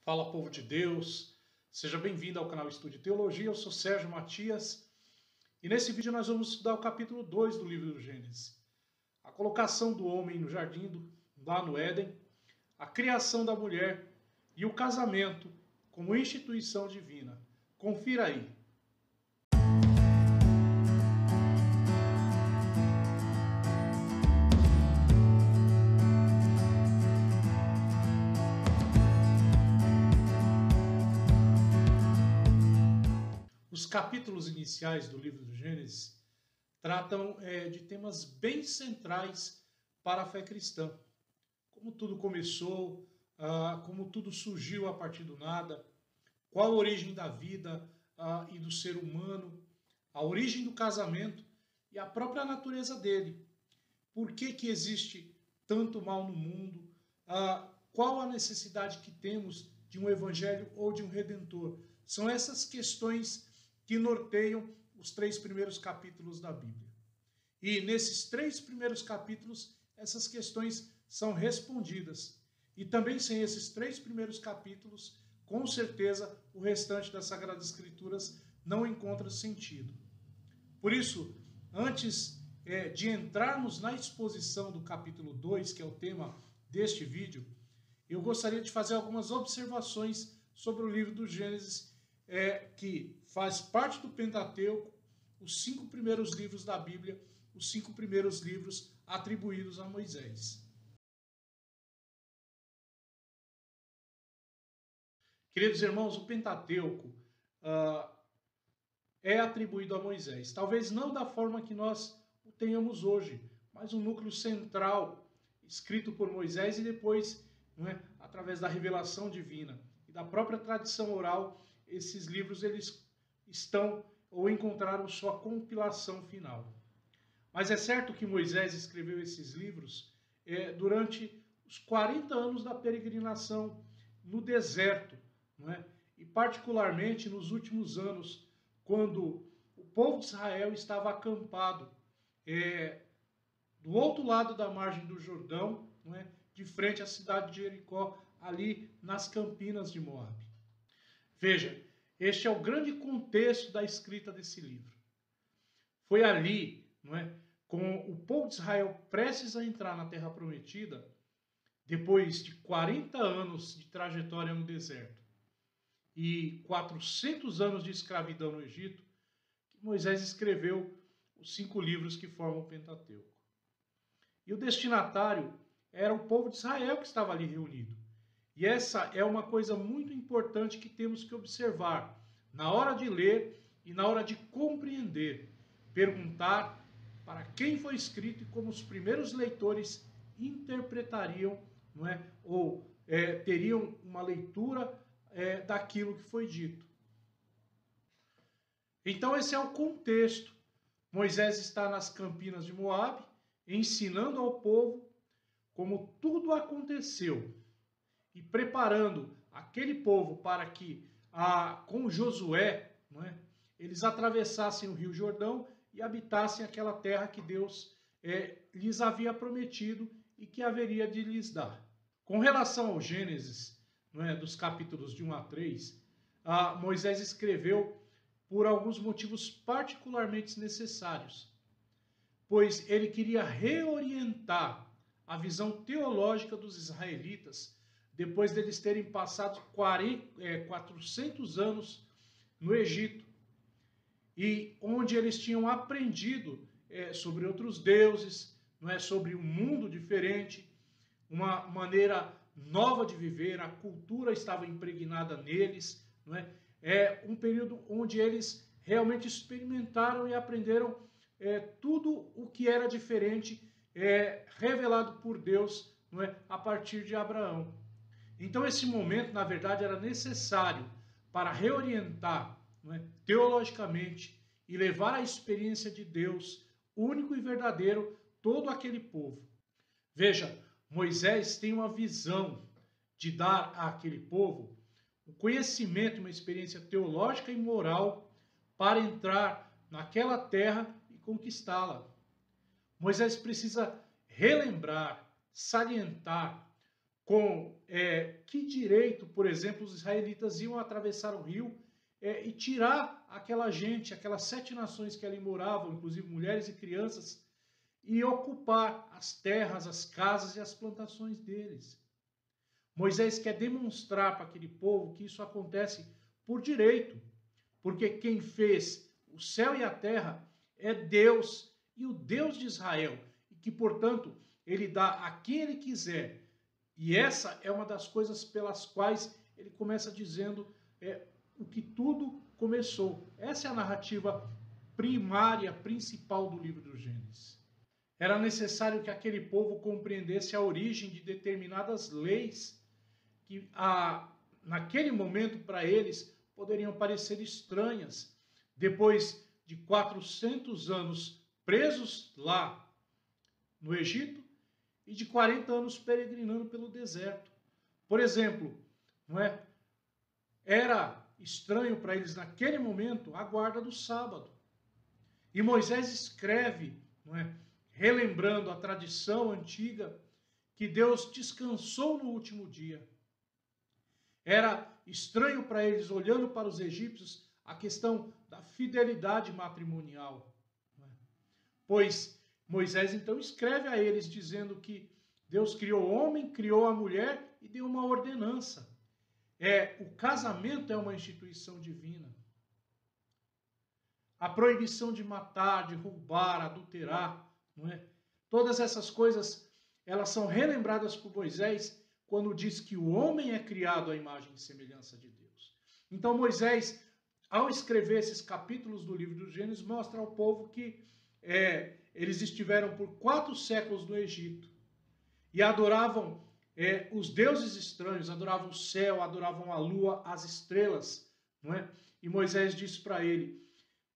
Fala, povo de Deus, seja bem-vindo ao canal Estude Teologia. Eu sou Sérgio Matias e nesse vídeo nós vamos estudar o capítulo 2 do livro do Gênesis. A colocação do homem no jardim, lá no Éden, a criação da mulher e o casamento como instituição divina. Confira aí. Os capítulos iniciais do livro do Gênesis tratam de temas bem centrais para a fé cristã. Como tudo começou, como tudo surgiu a partir do nada, qual a origem da vida e do ser humano, a origem do casamento e a própria natureza dele. Por que existe tanto mal no mundo? Qual a necessidade que temos de um evangelho ou de um redentor? São essas questões que norteiam os 3 primeiros capítulos da Bíblia. E nesses 3 primeiros capítulos, essas questões são respondidas. E também sem esses 3 primeiros capítulos, com certeza, o restante das Sagradas Escrituras não encontra sentido. Por isso, antes de entrarmos na exposição do capítulo 2, que é o tema deste vídeo, eu gostaria de fazer algumas observações sobre o livro do Gênesis, que faz parte do Pentateuco, os 5 primeiros livros da Bíblia, os 5 primeiros livros atribuídos a Moisés. Queridos irmãos, o Pentateuco é atribuído a Moisés. Talvez não da forma que nós o tenhamos hoje, mas um núcleo central escrito por Moisés e depois, através da revelação divina e da própria tradição oral, esses livros eles estão ou encontraram sua compilação final. Mas é certo que Moisés escreveu esses livros durante os 40 anos da peregrinação no deserto, e particularmente nos últimos anos, quando o povo de Israel estava acampado do outro lado da margem do Jordão, de frente à cidade de Jericó, ali nas campinas de Moabe. Veja, este é o grande contexto da escrita desse livro. Foi ali, com o povo de Israel prestes a entrar na Terra Prometida, depois de 40 anos de trajetória no deserto e 400 anos de escravidão no Egito, que Moisés escreveu os 5 livros que formam o Pentateuco. E o destinatário era o povo de Israel que estava ali reunido. E essa é uma coisa muito importante que temos que observar na hora de ler e na hora de compreender. Perguntar para quem foi escrito e como os primeiros leitores interpretariam, ou teriam uma leitura daquilo que foi dito. Então esse é o contexto. Moisés está nas campinas de Moabe, ensinando ao povo como tudo aconteceu e preparando aquele povo para que, com Josué, eles atravessassem o Rio Jordão e habitassem aquela terra que Deus lhes havia prometido e que haveria de lhes dar. Com relação ao Gênesis, dos capítulos de 1 a 3, Moisés escreveu por alguns motivos particularmente necessários, pois ele queria reorientar a visão teológica dos israelitas depois deles terem passado 400 anos no Egito, e onde eles tinham aprendido sobre outros deuses, sobre um mundo diferente, uma maneira nova de viver, a cultura estava impregnada neles, É um período onde eles realmente experimentaram e aprenderam tudo o que era diferente, revelado por Deus, a partir de Abraão. Então esse momento, na verdade, era necessário para reorientar teologicamente e levar a experiência de Deus, único e verdadeiro, todo aquele povo. Veja, Moisés tem uma visão de dar àquele povo um conhecimento, uma experiência teológica e moral para entrar naquela terra e conquistá-la. Moisés precisa relembrar, salientar com que direito, por exemplo, os israelitas iam atravessar o rio e tirar aquela gente, aquelas 7 nações que ali moravam, inclusive mulheres e crianças, e ocupar as terras, as casas e as plantações deles. Moisés quer demonstrar para aquele povo que isso acontece por direito, porque quem fez o céu e a terra é Deus, e o Deus de Israel, e que, portanto, ele dá a quem ele quiser. E essa é uma das coisas pelas quais ele começa dizendo o que tudo começou. Essa é a narrativa primária, principal do livro do Gênesis. Era necessário que aquele povo compreendesse a origem de determinadas leis que, naquele momento, para eles, poderiam parecer estranhas. Depois de 400 anos presos lá no Egito e de 40 anos peregrinando pelo deserto. Por exemplo, não é? Era estranho para eles naquele momento a guarda do sábado. E Moisés escreve, não é? Relembrando a tradição antiga, que Deus descansou no último dia. Era estranho para eles, olhando para os egípcios, a questão da fidelidade matrimonial. Pois Moisés então escreve a eles dizendo que Deus criou o homem, criou a mulher e deu uma ordenança. O casamento é uma instituição divina. A proibição de matar, de roubar, adulterar, não é? Todas essas coisas, elas são relembradas por Moisés quando diz que o homem é criado à imagem e semelhança de Deus. Então Moisés, ao escrever esses capítulos do livro do Gênesis, mostra ao povo que eles estiveram por 4 séculos no Egito e adoravam os deuses estranhos, adoravam o céu, adoravam a lua, as estrelas, não é? E Moisés disse para ele: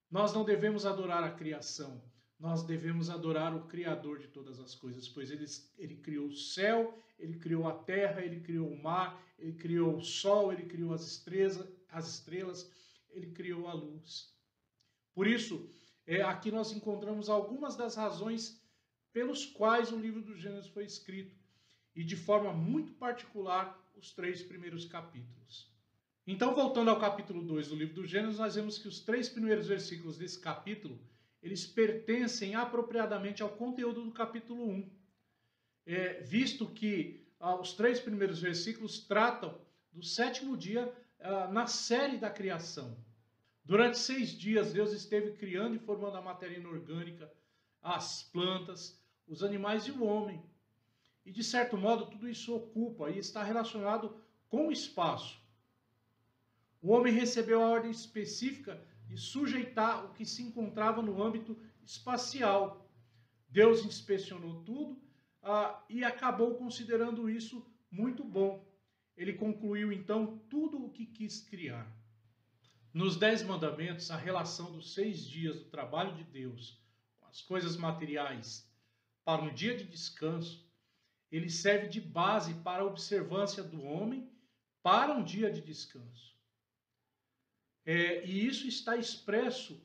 nós não devemos adorar a criação, nós devemos adorar o Criador de todas as coisas, pois ele criou o céu, ele criou a terra, ele criou o mar, ele criou o sol, ele criou as estrelas, ele criou a luz. Por isso, aqui nós encontramos algumas das razões pelos quais o livro do Gênesis foi escrito, e de forma muito particular, os 3 primeiros capítulos. Então, voltando ao capítulo 2 do livro do Gênesis, nós vemos que os 3 primeiros versículos desse capítulo, eles pertencem apropriadamente ao conteúdo do capítulo 1. Visto que os 3 primeiros versículos tratam do 7º dia na série da criação. Durante 6 dias, Deus esteve criando e formando a matéria inorgânica, as plantas, os animais e o homem. E, de certo modo, tudo isso ocupa e está relacionado com o espaço. O homem recebeu a ordem específica de sujeitar o que se encontrava no âmbito espacial. Deus inspecionou tudo e acabou considerando isso muito bom. Ele concluiu, então, tudo o que quis criar. Nos 10 mandamentos, a relação dos 6 dias do trabalho de Deus com as coisas materiais para um dia de descanso, ele serve de base para a observância do homem para um dia de descanso. E isso está expresso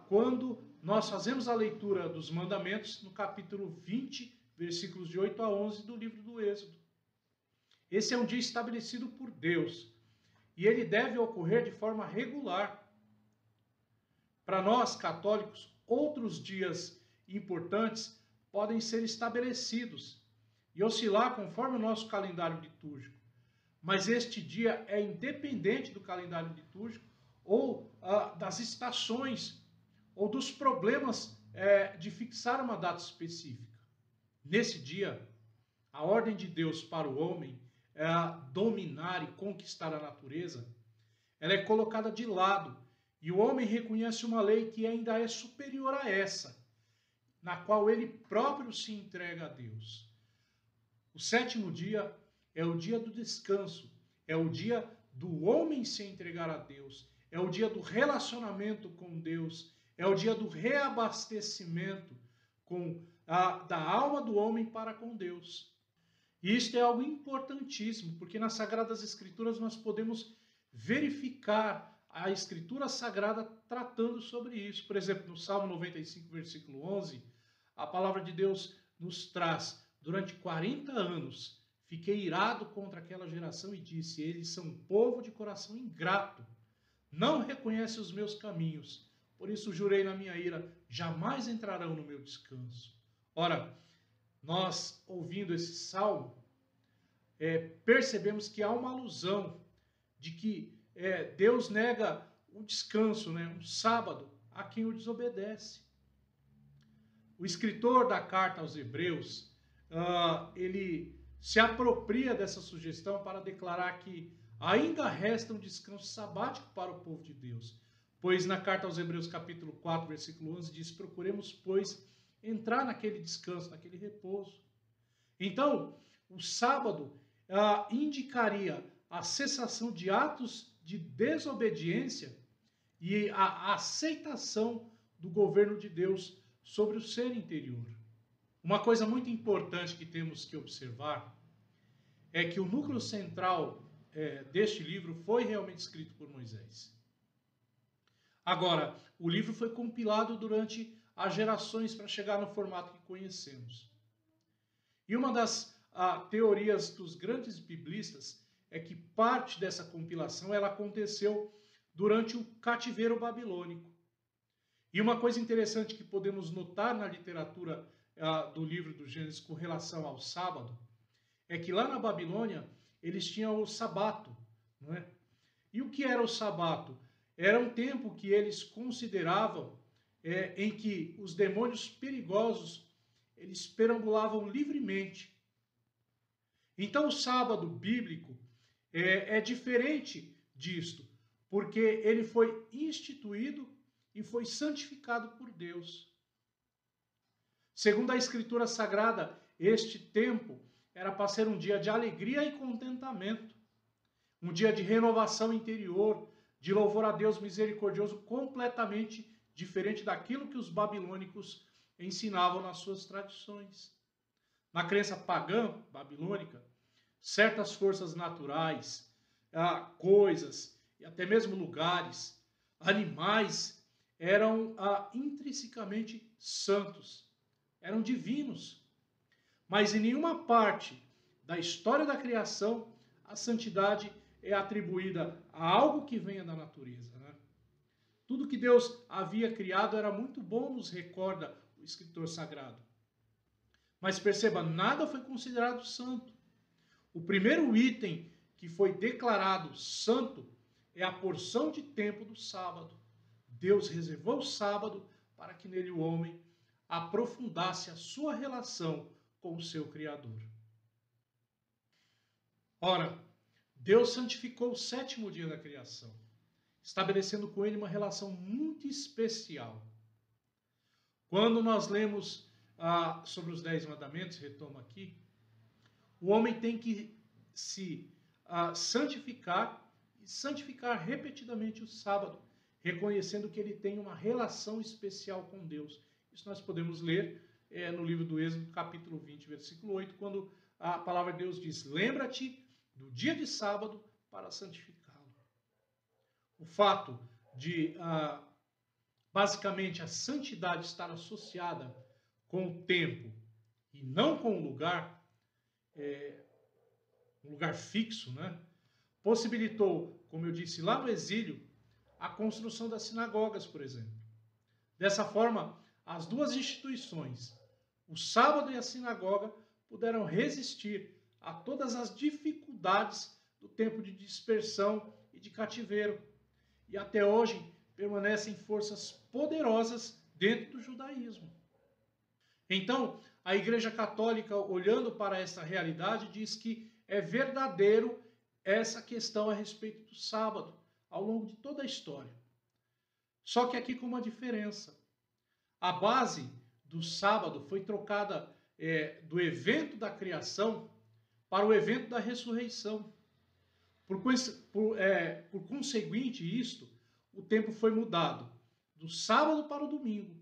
quando nós fazemos a leitura dos mandamentos no capítulo 20, versículos de 8 a 11 do livro do Êxodo. Esse é um dia estabelecido por Deus e ele deve ocorrer de forma regular. Para nós, católicos, outros dias importantes podem ser estabelecidos e oscilar conforme o nosso calendário litúrgico. Mas este dia é independente do calendário litúrgico ou das estações ou dos problemas de fixar uma data específica. Nesse dia, a ordem de Deus para o homem dominar e conquistar a natureza, ela é colocada de lado e o homem reconhece uma lei que ainda é superior a essa, na qual ele próprio se entrega a Deus. O 7º dia é o dia do descanso, é o dia do homem se entregar a Deus, é o dia do relacionamento com Deus, é o dia do reabastecimento da alma do homem para com Deus. E isto é algo importantíssimo, porque nas Sagradas Escrituras nós podemos verificar a Escritura Sagrada tratando sobre isso. Por exemplo, no Salmo 95, versículo 11, a palavra de Deus nos traz: durante 40 anos fiquei irado contra aquela geração e disse: eles são um povo de coração ingrato, não reconhece os meus caminhos. Por isso jurei na minha ira, jamais entrarão no meu descanso. Ora, nós ouvindo esse salmo, percebemos que há uma alusão de que Deus nega um descanso, né, um sábado, a quem o desobedece. O escritor da carta aos Hebreus, ele se apropria dessa sugestão para declarar que ainda resta um descanso sabático para o povo de Deus. Pois na carta aos Hebreus, capítulo 4, versículo 11, diz: procuremos, pois, entrar naquele descanso, naquele repouso. Então, o sábado indicaria a cessação de atos de desobediência e a aceitação do governo de Deus sobre o ser interior. Uma coisa muito importante que temos que observar é que o núcleo central deste livro foi realmente escrito por Moisés. Agora, o livro foi compilado durante as gerações para chegar no formato que conhecemos. E uma das teorias dos grandes biblistas é que parte dessa compilação ela aconteceu durante o cativeiro babilônico. E uma coisa interessante que podemos notar na literatura do livro do Gênesis com relação ao sábado é que lá na Babilônia eles tinham o sabato, não é? E o que era o sabato? Era um tempo que eles consideravam em que os demônios perigosos eles perambulavam livremente. Então o sábado bíblico é diferente disto, porque ele foi instituído e foi santificado por Deus. Segundo a Escritura Sagrada, este tempo era para ser um dia de alegria e contentamento, um dia de renovação interior, de louvor a Deus misericordioso, completamente diferente daquilo que os babilônicos ensinavam nas suas tradições. Na crença pagã babilônica, certas forças naturais, coisas e até mesmo lugares, animais, eram intrinsecamente santos, eram divinos. Mas em nenhuma parte da história da criação a santidade é atribuída a algo que venha da natureza, né? Tudo que Deus havia criado era muito bom, nos recorda o escritor sagrado. Mas perceba, nada foi considerado santo. O primeiro item que foi declarado santo é a porção de tempo do sábado. Deus reservou o sábado para que nele o homem aprofundasse a sua relação com o seu Criador. Ora, Deus santificou o sétimo dia da criação, estabelecendo com ele uma relação muito especial. Quando nós lemos sobre os 10 mandamentos, retomo aqui, o homem tem que se santificar e santificar repetidamente o sábado, reconhecendo que ele tem uma relação especial com Deus. Isso nós podemos ler no livro do Êxodo, capítulo 20, versículo 8, quando a palavra de Deus diz: lembra-te do dia de sábado para santificá-lo. O fato de, basicamente, a santidade estar associada com o tempo e não com o lugar, um lugar fixo, né? Possibilitou, como eu disse lá no exílio, a construção das sinagogas, por exemplo. Dessa forma, as duas instituições, o sábado e a sinagoga, puderam resistir a todas as dificuldades do tempo de dispersão e de cativeiro. E até hoje permanecem forças poderosas dentro do judaísmo. Então, a Igreja Católica, olhando para essa realidade, diz que é verdadeiro essa questão a respeito do sábado, ao longo de toda a história. Só que aqui com uma diferença. A base do sábado foi trocada do evento da criação para o evento da ressurreição. Por conseguinte isto, o tempo foi mudado do sábado para o domingo.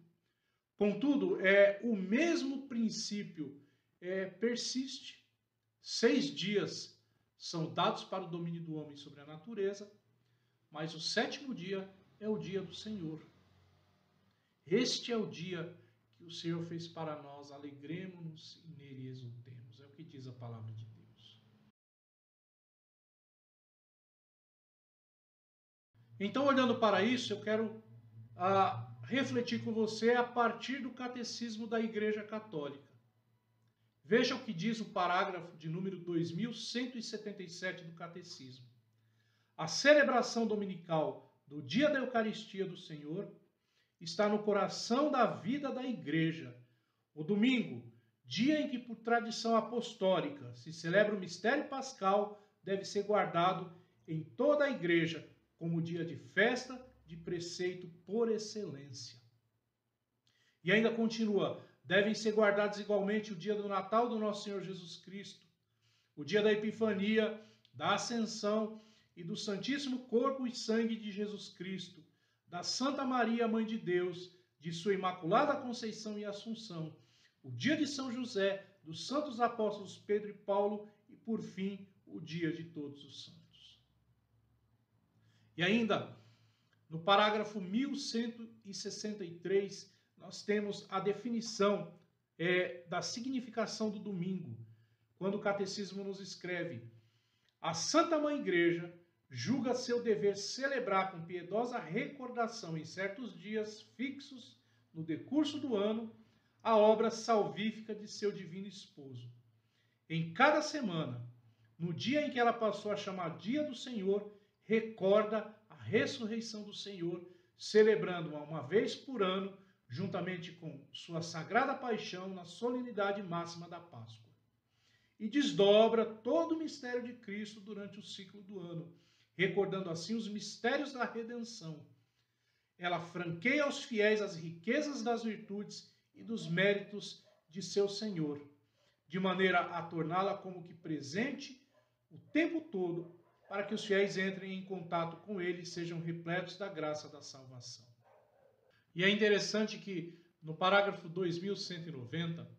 Contudo, o mesmo princípio persiste. 6 dias são dados para o domínio do homem sobre a natureza, mas o 7º dia é o dia do Senhor. Este é o dia que o Senhor fez para nós, alegremos-nos e nele exultemos. É o que diz a palavra de Deus. Então, olhando para isso, eu quero refletir com você a partir do Catecismo da Igreja Católica. Veja o que diz o parágrafo de número 2177 do Catecismo. A celebração dominical do dia da Eucaristia do Senhor está no coração da vida da Igreja. O domingo, dia em que, por tradição apostólica, se celebra o mistério pascal, deve ser guardado em toda a Igreja como dia de festa, de preceito por excelência. E ainda continua, devem ser guardados igualmente o dia do Natal do nosso Senhor Jesus Cristo, o dia da Epifania, da Ascensão e do Santíssimo Corpo e Sangue de Jesus Cristo, da Santa Maria, Mãe de Deus, de sua Imaculada Conceição e Assunção, o dia de São José, dos santos apóstolos Pedro e Paulo e, por fim, o dia de todos os santos. E ainda, no parágrafo 1163, nós temos a definição da significação do domingo, quando o Catecismo nos escreve: a Santa Mãe Igreja julga seu dever celebrar com piedosa recordação em certos dias fixos no decurso do ano a obra salvífica de seu divino esposo. Em cada semana, no dia em que ela passou a chamar Dia do Senhor, recorda a ressurreição do Senhor, celebrando-a uma vez por ano, juntamente com sua sagrada paixão na solenidade máxima da Páscoa. E desdobra todo o mistério de Cristo durante o ciclo do ano, recordando assim os mistérios da redenção. Ela franqueia aos fiéis as riquezas das virtudes e dos méritos de seu Senhor, de maneira a torná-la como que presente o tempo todo, para que os fiéis entrem em contato com ele e sejam repletos da graça da salvação. E é interessante que no parágrafo 2190,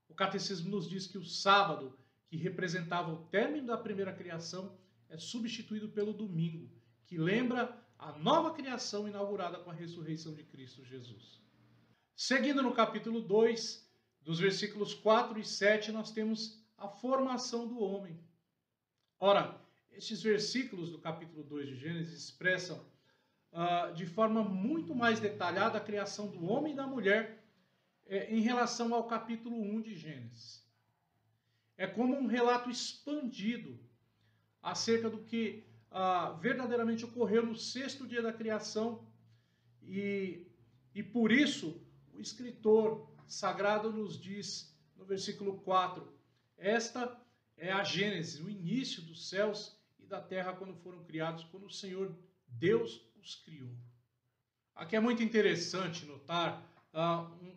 o Catecismo nos diz que o sábado, que representava o término da primeira criação, é substituído pelo domingo, que lembra a nova criação inaugurada com a ressurreição de Cristo Jesus. Seguindo no capítulo 2, dos versículos 4 e 7, nós temos a formação do homem. Ora, estes versículos do capítulo 2 de Gênesis expressam de forma muito mais detalhada a criação do homem e da mulher em relação ao capítulo 1 de Gênesis. É como um relato expandido acerca do que verdadeiramente ocorreu no sexto dia da criação e por isso o escritor sagrado nos diz no versículo 4, esta é a Gênesis, o início dos céus e da terra quando foram criados, quando o Senhor Deus os criou. Aqui é muito interessante notar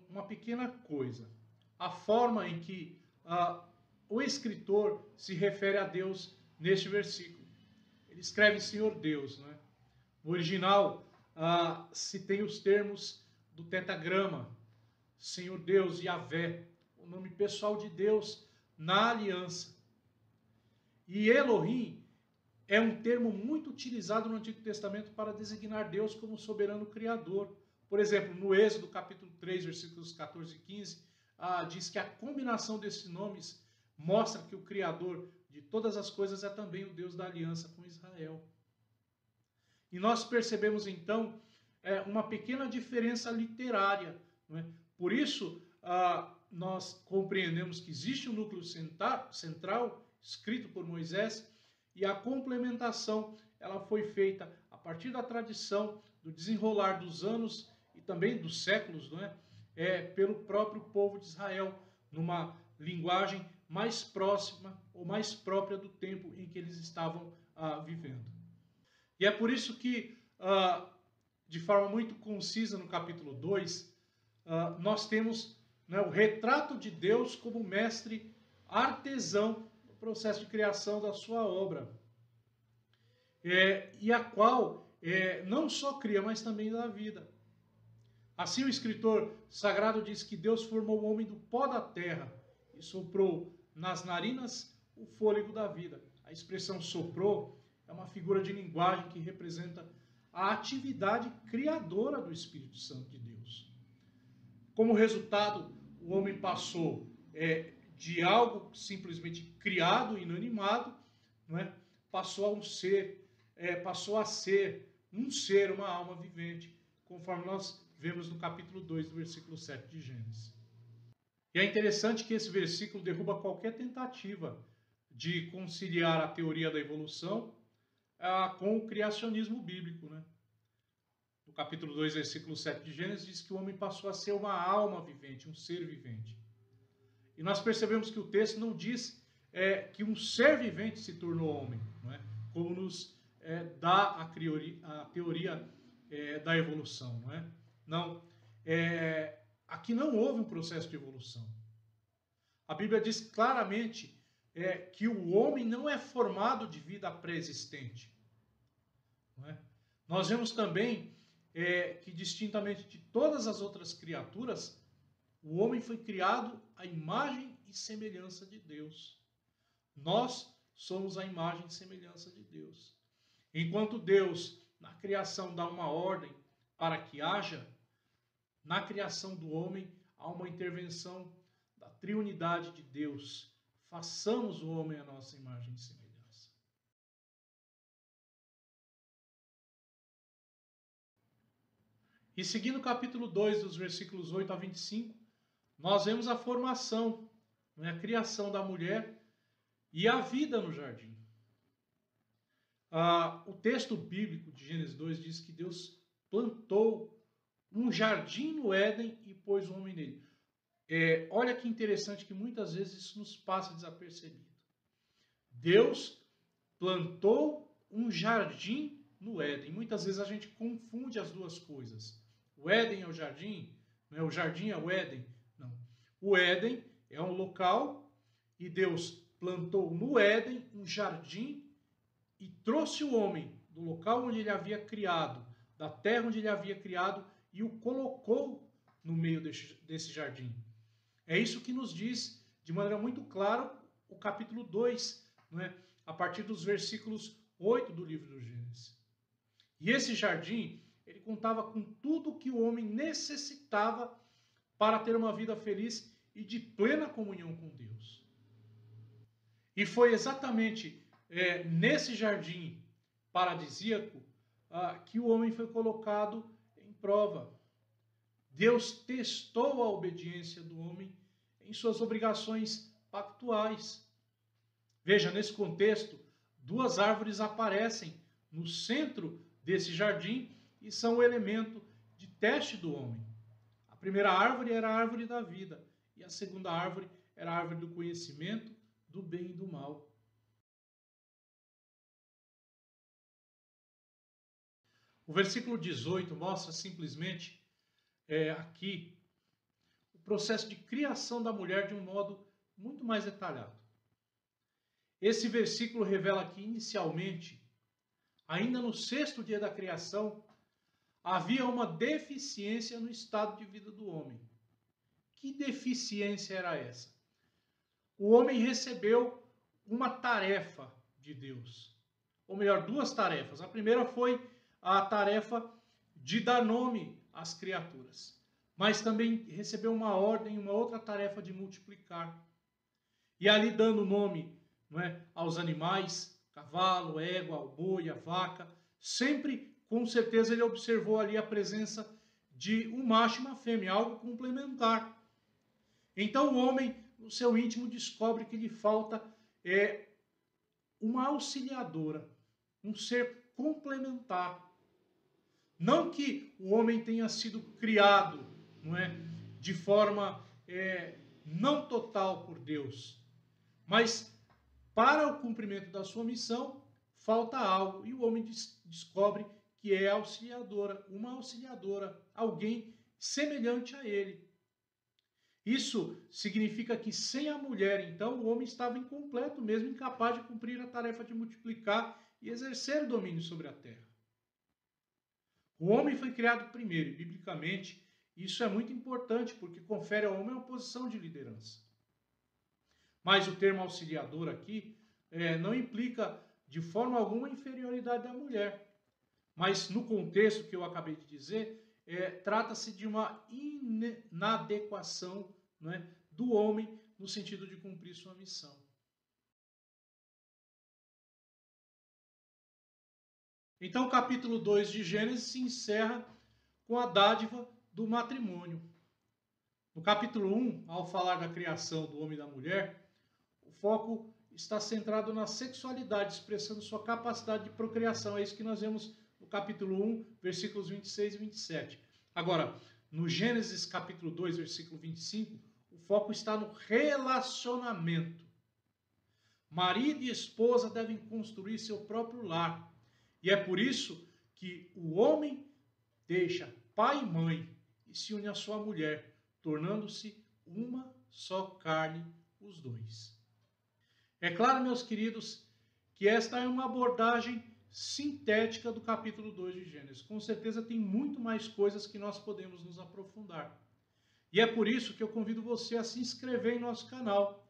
uma pequena coisa. A forma em que o escritor se refere a Deus neste versículo. Ele escreve Senhor Deus, né? No original se tem os termos do tetagrama, Senhor Deus, Yahvé, o nome pessoal de Deus na aliança. E Elohim é um termo muito utilizado no Antigo Testamento para designar Deus como soberano criador. Por exemplo, no Êxodo capítulo 3, versículos 14 e 15, diz que a combinação desses nomes mostra que o Criador de todas as coisas é também o Deus da aliança com Israel. E nós percebemos então uma pequena diferença literária, não é? Por isso, nós compreendemos que existe um núcleo central escrito por Moisés, e a complementação ela foi feita a partir da tradição, do desenrolar dos anos e também dos séculos, não é? Pelo próprio povo de Israel, numa linguagem mais próxima ou mais própria do tempo em que eles estavam vivendo. E é por isso que, de forma muito concisa no capítulo 2, nós temos, né, o retrato de Deus como mestre artesão no processo de criação da sua obra, e a qual não só cria, mas também dá vida. Assim o escritor sagrado diz que Deus formou o homem do pó da terra e soprou nas narinas o fôlego da vida. A expressão soprou é uma figura de linguagem que representa a atividade criadora do Espírito Santo de Deus. Como resultado, o homem passou de algo simplesmente criado, inanimado, não é? Passou a um ser passou a ser um ser, uma alma vivente, conforme nós vemos no capítulo 2, do versículo 7 de Gênesis. E é interessante que esse versículo derruba qualquer tentativa de conciliar a teoria da evolução com o criacionismo bíblico, né? No capítulo 2, versículo 7 de Gênesis, diz que o homem passou a ser uma alma vivente, um ser vivente. E nós percebemos que o texto não diz que um ser vivente se tornou homem, não é? Como nos dá a teoria da evolução, não é? Não. Aqui não houve um processo de evolução. A Bíblia diz claramente que o homem não é formado de vida pré-existente. Não é? Nós vemos também que, distintamente de todas as outras criaturas, o homem foi criado à imagem e semelhança de Deus. Nós somos a imagem e semelhança de Deus. Enquanto Deus, na criação, dá uma ordem para que haja, na criação do homem há uma intervenção da triunidade de Deus. Façamos o homem à nossa imagem e semelhança. E seguindo o capítulo 2, dos versículos 8 a 25, nós vemos a formação, a criação da mulher e a vida no jardim. O texto bíblico de Gênesis 2 diz que Deus plantou um jardim no Éden e pôs o homem nele. Olha que interessante que muitas vezes isso nos passa desapercebido. Deus plantou um jardim no Éden. Muitas vezes a gente confunde as duas coisas. O Éden é o jardim, não é? O jardim é o Éden. Não. O Éden é um local e Deus plantou no Éden um jardim e trouxe o homem do local onde ele havia criado, da terra onde ele havia criado, e o colocou no meio desse jardim. É isso que nos diz de maneira muito clara o capítulo 2, não é? A partir dos versículos 8 do livro do Gênesis. E esse jardim, ele contava com tudo que o homem necessitava para ter uma vida feliz e de plena comunhão com Deus. E foi exatamente nesse jardim paradisíaco que o homem foi colocado em prova. Deus testou a obediência do homem em suas obrigações pactuais. Veja, nesse contexto, duas árvores aparecem no centro desse jardim e são o elemento de teste do homem. A primeira árvore era a árvore da vida e a segunda árvore era a árvore do conhecimento do bem e do mal. O versículo 18 mostra simplesmente aqui o processo de criação da mulher de um modo muito mais detalhado. Esse versículo revela que, inicialmente, ainda no sexto dia da criação, havia uma deficiência no estado de vida do homem. Que deficiência era essa? O homem recebeu uma tarefa de Deus. Ou melhor, duas tarefas. A primeira foi a tarefa de dar nome às criaturas. Mas também recebeu uma ordem, uma outra tarefa de multiplicar. E ali dando nome, não é, aos animais, cavalo, égua, ao boi, a vaca, sempre, com certeza, ele observou ali a presença de um macho e uma fêmea, algo complementar. Então o homem, no seu íntimo, descobre que lhe falta uma auxiliadora, um ser complementar. Não que o homem tenha sido criado, não é, de forma não total por Deus, mas para o cumprimento da sua missão falta algo e o homem descobre que é auxiliadora, uma auxiliadora, alguém semelhante a ele. Isso significa que sem a mulher, então, o homem estava incompleto mesmo, incapaz de cumprir a tarefa de multiplicar e exercer o domínio sobre a terra. O homem foi criado primeiro, e biblicamente isso é muito importante, porque confere ao homem uma posição de liderança. Mas o termo auxiliador aqui não implica de forma alguma a inferioridade da mulher. Mas no contexto que eu acabei de dizer, trata-se de uma inadequação, não é, do homem no sentido de cumprir sua missão. Então o capítulo 2 de Gênesis se encerra com a dádiva do matrimônio. No capítulo 1, ao falar da criação do homem e da mulher, o foco está centrado na sexualidade, expressando sua capacidade de procriação. É isso que nós vemos no capítulo 1, versículos 26 e 27. Agora, no Gênesis capítulo 2, versículo 25, o foco está no relacionamento. Marido e esposa devem construir seu próprio lar. E é por isso que o homem deixa pai e mãe e se une à sua mulher, tornando-se uma só carne, os dois. É claro, meus queridos, que esta é uma abordagem sintética do capítulo 2 de Gênesis. Com certeza tem muito mais coisas que nós podemos nos aprofundar. E é por isso que eu convido você a se inscrever em nosso canal,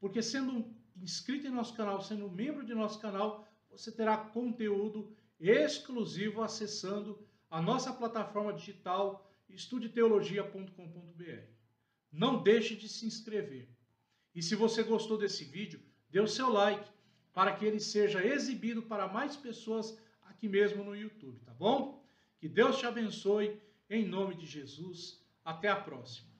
porque sendo inscrito em nosso canal, sendo membro de nosso canal, você terá conteúdo exclusivo acessando a nossa plataforma digital estudeteologia.com.br. Não deixe de se inscrever. E se você gostou desse vídeo, dê o seu like para que ele seja exibido para mais pessoas aqui mesmo no YouTube, tá bom? Que Deus te abençoe, em nome de Jesus. Até a próxima.